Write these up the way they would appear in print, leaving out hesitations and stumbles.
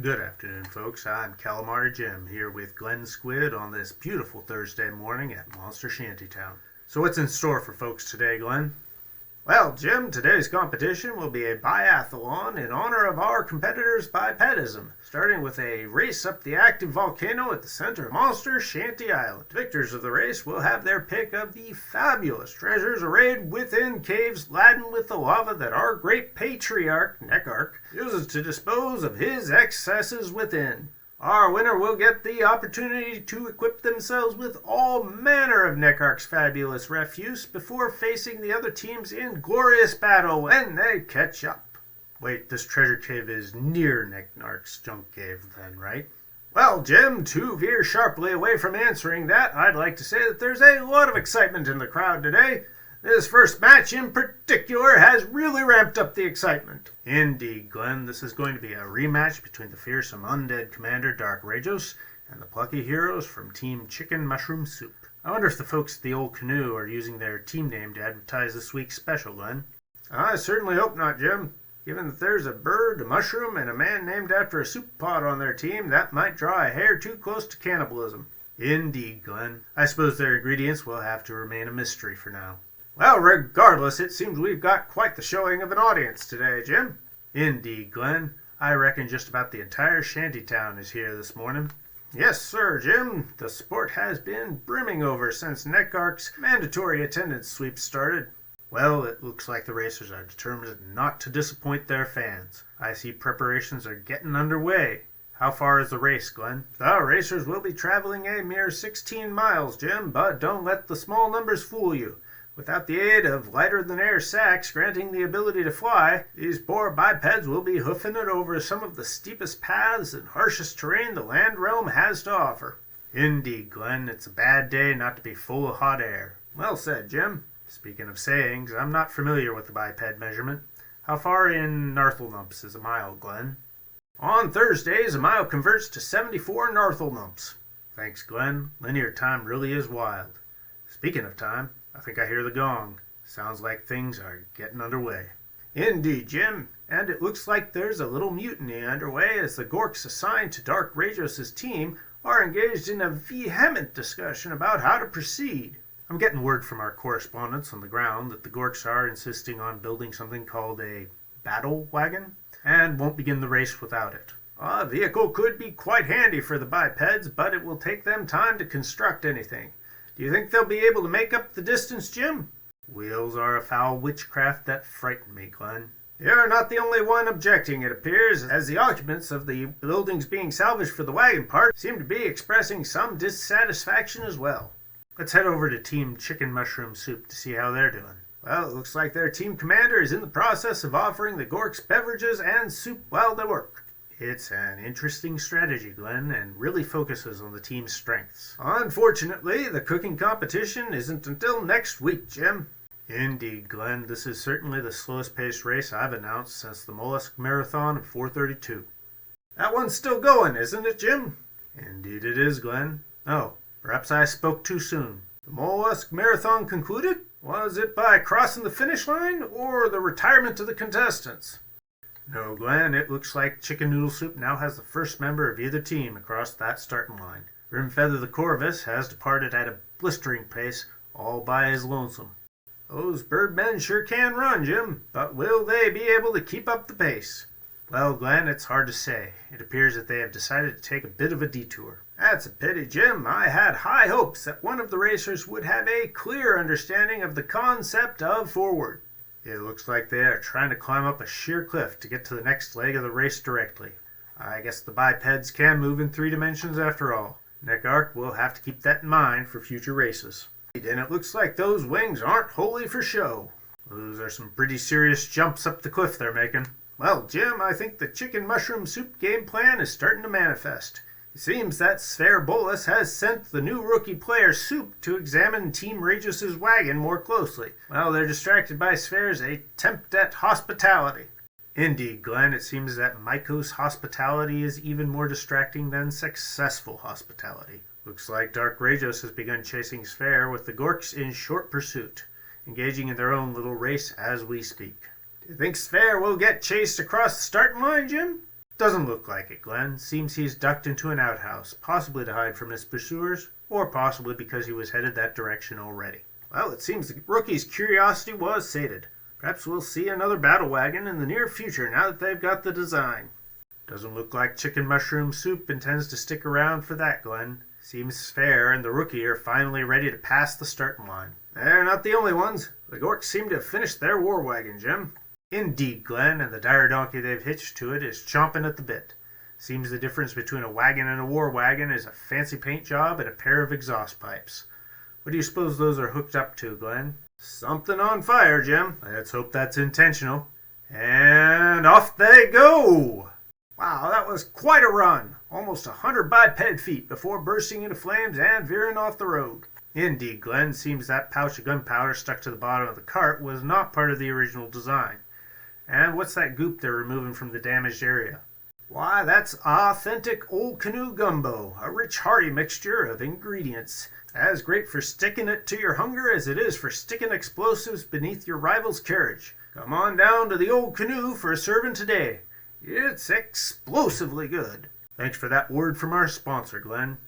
Good afternoon, folks. I'm Calamari Jim here with Glenn Squid on this beautiful Thursday morning at Monster Shantytown. So what's in store for folks today, Glenn? Well, Jim, today's competition will be a biathlon in honor of our competitors' bipedism, starting with a race up the active volcano at the center of Monster Shanty Island. Victors of the race will have their pick of the fabulous treasures arrayed within caves laden with the lava that our great patriarch, Nekark, uses to dispose of his excesses within. Our winner will get the opportunity to equip themselves with all manner of Nekark's fabulous refuse before facing the other teams in glorious battle when they catch up. Wait, this treasure cave is near Nekark's junk cave then, right? Well, Jim, to veer sharply away from answering that, I'd like to say that there's a lot of excitement in the crowd today. This first match in particular has really ramped up the excitement. Indeed, Glenn, this is going to be a rematch between the fearsome undead commander Dark Ragos and the plucky heroes from Team Chicken Mushroom Soup. I wonder if the folks at the old canoe are using their team name to advertise this week's special, Glenn. I certainly hope not, Jim. Given that there's a bird, a mushroom, and a man named after a soup pot on their team, that might draw a hair too close to cannibalism. Indeed, Glenn. I suppose their ingredients will have to remain a mystery for now. Well, regardless, it seems we've got quite the showing of an audience today, Jim. Indeed, Glenn. I reckon just about the entire shantytown is here this morning. Yes, sir, Jim. The sport has been brimming over since Nekark's mandatory attendance sweep started. Well, it looks like the racers are determined not to disappoint their fans. I see preparations are getting underway. How far is the race, Glenn? The racers will be traveling a mere 16 miles, Jim, but don't let the small numbers fool you. Without the aid of lighter-than-air sacks granting the ability to fly, these poor bipeds will be hoofing it over some of the steepest paths and harshest terrain the land realm has to offer. Indeed, Glenn, it's a bad day not to be full of hot air. Well said, Jim. Speaking of sayings, I'm not familiar with the biped measurement. How far in narthelnumps is a mile, Glenn? On Thursdays, a mile converts to 74 narthelnumps. Thanks, Glenn. Linear time really is wild. Speaking of time, I think I hear the gong. Sounds like things are getting underway. Indeed, Jim. And it looks like there's a little mutiny underway as the Gorks assigned to Dark Ragos' team are engaged in a vehement discussion about how to proceed. I'm getting word from our correspondents on the ground that the Gorks are insisting on building something called a battle wagon and won't begin the race without it. A vehicle could be quite handy for the bipeds, but it will take them time to construct anything. Do you think they'll be able to make up the distance, Jim? Wheels are a foul witchcraft that frighten me, Glenn. You're not the only one objecting, it appears, as the occupants of the buildings being salvaged for the wagon part seem to be expressing some dissatisfaction as well. Let's head over to Team Chicken Mushroom Soup to see how they're doing. Well, it looks like their team commander is in the process of offering the Gorks beverages and soup while they work. It's an interesting strategy, Glenn, and really focuses on the team's strengths. Unfortunately, the cooking competition isn't until next week, Jim. Indeed, Glenn, this is certainly the slowest paced race I've announced since the Mollusk Marathon of 432. That one's still going, isn't it, Jim? Indeed it is, Glenn. Oh, perhaps I spoke too soon. The Mollusk Marathon concluded? Was it by crossing the finish line or the retirement of the contestants? No, Glenn, it looks like Chicken Noodle Soup now has the first member of either team across that starting line. Grimfeather the Corvus has departed at a blistering pace, all by his lonesome. Those birdmen sure can run, Jim, but will they be able to keep up the pace? Well, Glenn, it's hard to say. It appears that they have decided to take a bit of a detour. That's a pity, Jim. I had high hopes that one of the racers would have a clear understanding of the concept of forward. It looks like they are trying to climb up a sheer cliff to get to the next leg of the race directly. I guess the bipeds can move in 3 dimensions after all. Nekark will have to keep that in mind for future races. And it looks like those wings aren't wholly for show. Those are some pretty serious jumps up the cliff they're making. Well, Jim, I think the Chicken Mushroom Soup game plan is starting to manifest. It seems that Sphere Bolus has sent the new rookie player Soup to examine Team Regis' wagon more closely. Well, they're distracted by Sphere's attempt at hospitality. Indeed, Glenn, it seems that Maiko's hospitality is even more distracting than successful hospitality. Looks like Dark Ragos has begun chasing Sphere with the Gorks in short pursuit, engaging in their own little race as we speak. Do you think Sphere will get chased across the starting line, Jim? Doesn't look like it, Glenn. Seems he's ducked into an outhouse, possibly to hide from his pursuers, or possibly because he was headed that direction already. Well, it seems the rookie's curiosity was sated. Perhaps we'll see another battle wagon in the near future now that they've got the design. Doesn't look like Chicken Mushroom Soup intends to stick around for that, Glenn. Seems fair and the rookie are finally ready to pass the starting line. They're not the only ones. The Gorks seem to have finished their war wagon, Jim. Indeed, Glenn, and the dire donkey they've hitched to it is chomping at the bit. Seems the difference between a wagon and a war wagon is a fancy paint job and a pair of exhaust pipes. What do you suppose those are hooked up to, Glenn? Something on fire, Jim. Let's hope that's intentional. And off they go! Wow, that was quite a run. Almost 100 biped feet before bursting into flames and veering off the road. Indeed, Glenn, seems that pouch of gunpowder stuck to the bottom of the cart was not part of the original design. And what's that goop they're removing from the damaged area? Why, that's authentic old canoe gumbo, a rich hearty mixture of ingredients, as great for sticking it to your hunger as it is for sticking explosives beneath your rival's carriage. Come on down to the old canoe for a serving today. It's explosively good. Thanks for that word from our sponsor, Glenn.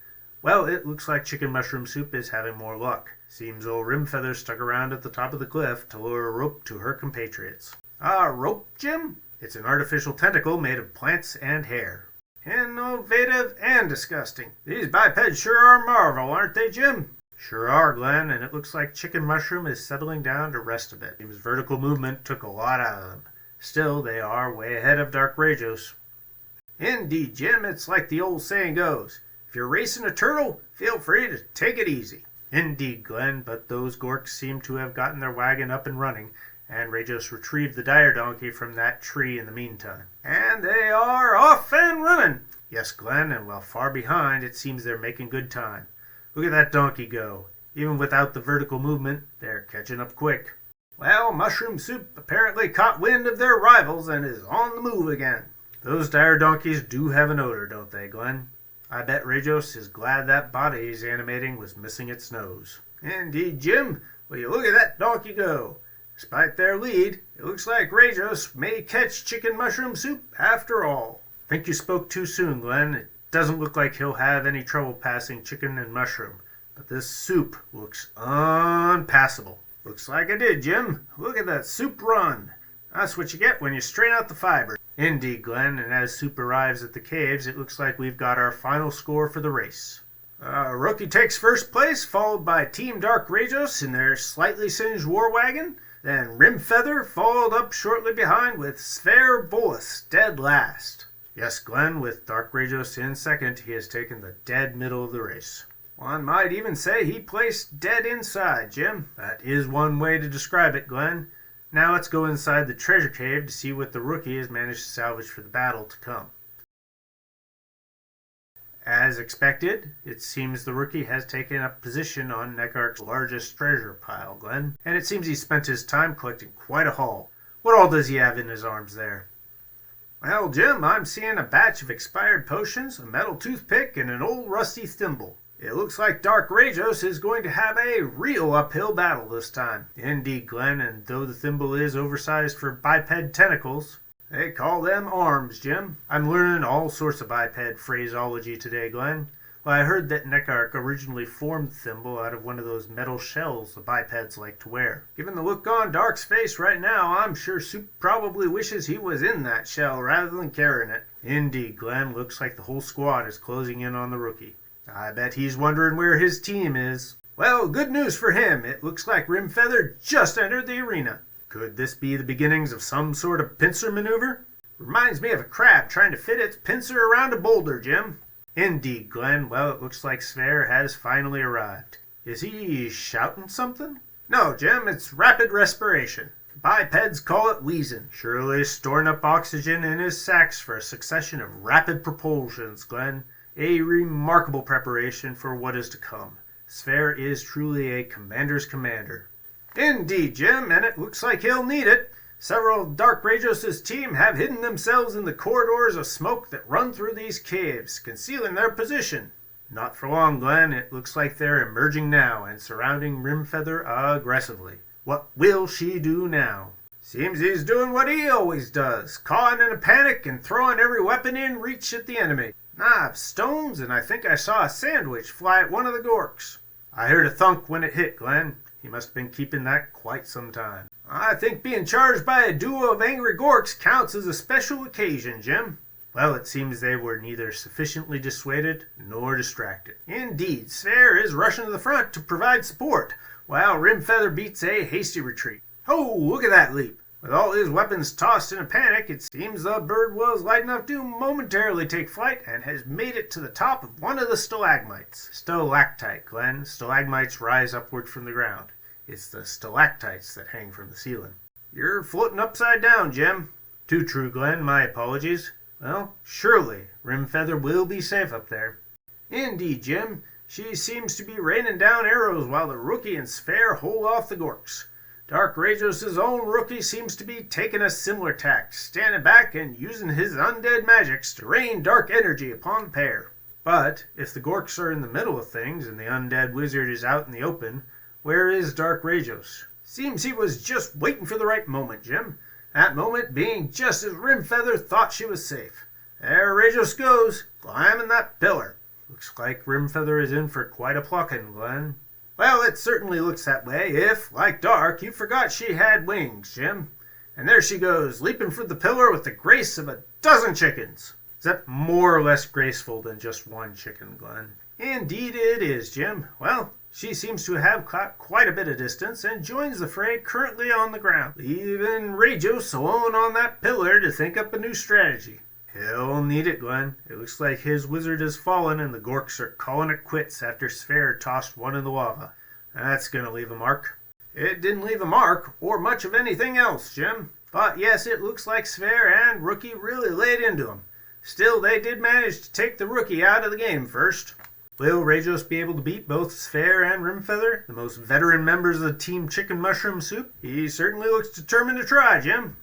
Well, it looks like Chicken Mushroom Soup is having more luck. Seems old Rimfeather stuck around at the top of the cliff to lure a rope to her compatriots. A rope, Jim? It's an artificial tentacle made of plants and hair. Innovative and disgusting. These bipeds sure are a marvel, aren't they, Jim? Sure are, Glenn, and it looks like Chicken Mushroom is settling down to rest a bit. Seems vertical movement took a lot out of them. Still, they are way ahead of Dark Ragos. Indeed, Jim, it's like the old saying goes. If you're racing a turtle, feel free to take it easy. Indeed, Glenn, but those Gorks seem to have gotten their wagon up and running, and Ragos retrieved the dire donkey from that tree in the meantime. And they are off and running! Yes, Glenn, and while far behind, it seems they're making good time. Look at that donkey go. Even without the vertical movement, they're catching up quick. Well, Mushroom Soup apparently caught wind of their rivals and is on the move again. Those dire donkeys do have an odor, don't they, Glenn? I bet Ragos is glad that body he's animating was missing its nose. Indeed, Jim. Will you look at that donkey go? Despite their lead, it looks like Ragos may catch Chicken Mushroom Soup after all. Think you spoke too soon, Glenn. It doesn't look like he'll have any trouble passing Chicken and Mushroom, but this soup looks unpassable. Looks like I did, Jim. Look at that soup run. That's what you get when you strain out the fiber. Indeed, Glenn, and as Soup arrives at the caves, it looks like we've got our final score for the race. Rookie takes first place, followed by Team Dark Ragos in their slightly singed war wagon. Then Rimfeather followed up shortly behind with Sphere Bolus dead last. Yes, Glenn, with Dark Ragos in second, he has taken the dead middle of the race. One might even say he placed dead inside, Jim. That is one way to describe it, Glenn. Now let's go inside the treasure cave to see what the rookie has managed to salvage for the battle to come. As expected, it seems the rookie has taken up position on Nekark's largest treasure pile, Glenn, and it seems he's spent his time collecting quite a haul. What all does he have in his arms there? Well, Jim, I'm seeing a batch of expired potions, a metal toothpick, and an old rusty thimble. It looks like Dark Ragos is going to have a real uphill battle this time. Indeed, Glenn, and though the thimble is oversized for biped tentacles, they call them arms, Jim. I'm learning all sorts of biped phraseology today, Glenn. Well, I heard that Nekark originally formed the thimble out of one of those metal shells the bipeds like to wear. Given the look on Dark's face right now, I'm sure Soup probably wishes he was in that shell rather than carrying it. Indeed, Glenn, looks like the whole squad is closing in on the rookie. I bet he's wondering where his team is. Well, good news for him. It looks like Rimfeather just entered the arena. Could this be the beginnings of some sort of pincer maneuver? Reminds me of a crab trying to fit its pincer around a boulder, Jim. Indeed, Glenn. Well, it looks like Sphere has finally arrived. Is he shouting something? No, Jim, it's rapid respiration. Bipeds call it wheezing. Surely storing up oxygen in his sacs for a succession of rapid propulsions, Glenn. A remarkable preparation for what is to come. Sphere is truly a commander's commander. Indeed, Jim, and it looks like he'll need it. Several of Dark Ragos' team have hidden themselves in the corridors of smoke that run through these caves, concealing their position. Not for long, Glenn. It looks like they're emerging now and surrounding Rimfeather aggressively. What will she do now? Seems he's doing what he always does, caught in a panic and throwing every weapon in reach at the enemy. Knives, stones, and I think I saw a sandwich fly at one of the gorks. I heard a thunk when it hit, Glenn. He must have been keeping that quite some time. I think being charged by a duo of angry gorks counts as a special occasion, Jim. Well, it seems they were neither sufficiently dissuaded nor distracted. Indeed, Sphere is rushing to the front to provide support, while Rimfeather beats a hasty retreat. Oh, look at that leap! With all his weapons tossed in a panic, it seems the bird was light enough to momentarily take flight and has made it to the top of one of the stalagmites. Stalactite, Glenn. Stalagmites rise upward from the ground. It's the stalactites that hang from the ceiling. You're floating upside down, Jim. Too true, Glenn. My apologies. Well, surely Rimfeather will be safe up there. Indeed, Jim. She seems to be raining down arrows while the rookie and Sphere hold off the gorks. Dark Ragos' own rookie seems to be taking a similar tack, standing back and using his undead magics to rain dark energy upon the pair. But if the gorks are in the middle of things and the undead wizard is out in the open, where is Dark Ragos? Seems he was just waiting for the right moment, Jim. That moment being just as Rimfeather thought she was safe. There Ragos goes, climbing that pillar. Looks like Rimfeather is in for quite a plucking, Glenn. Well, it certainly looks that way if, like Dark, you forgot she had wings, Jim. And there she goes, leaping for the pillar with the grace of a dozen chickens. Is that more or less graceful than just one chicken, Glenn? Indeed it is, Jim. Well, she seems to have caught quite a bit of distance and joins the fray currently on the ground, leaving Ragos alone on that pillar to think up a new strategy. He'll need it, Glenn. It looks like his wizard has fallen and the gorks are calling it quits after Sphere tossed one in the lava. That's going to leave a mark. It didn't leave a mark, or much of anything else, Jim. But yes, it looks like Sphere and Rookie really laid into him. Still, they did manage to take the Rookie out of the game first. Will Ragos be able to beat both Sphere and Rimfeather, the most veteran members of the Team Chicken Mushroom Soup? He certainly looks determined to try, Jim.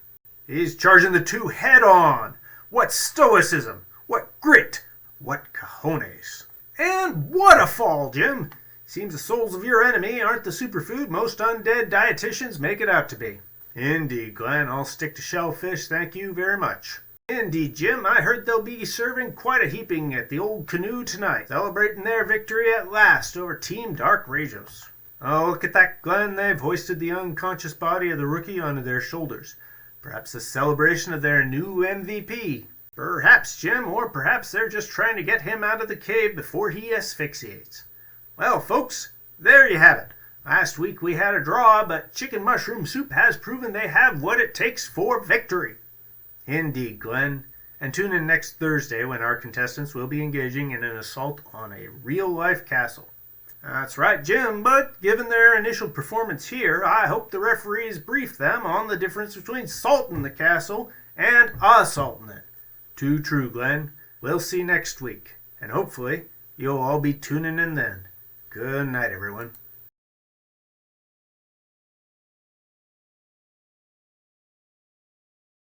He's charging the two head-on. What stoicism! What grit! What cojones! And what a fall, Jim! Seems the souls of your enemy aren't the superfood most undead dietitians make it out to be. Indeed, Glenn. I'll stick to shellfish, thank you very much. Indeed, Jim. I heard they'll be serving quite a heaping at the old canoe tonight, celebrating their victory at last over Team Dark Ragos. Oh, look at that, Glenn. They've hoisted the unconscious body of the rookie onto their shoulders. Perhaps a celebration of their new MVP. Perhaps, Jim, or perhaps they're just trying to get him out of the cave before he asphyxiates. Well, folks, there you have it. Last week we had a draw, but Chicken Mushroom Soup has proven they have what it takes for victory. Indeed, Glenn. And tune in next Thursday when our contestants will be engaging in an assault on a real-life castle. That's right, Jim, but given their initial performance here, I hope the referees brief them on the difference between salting the castle and assaulting it. Too true, Glenn. We'll see next week, and hopefully you'll all be tuning in then. Good night, everyone.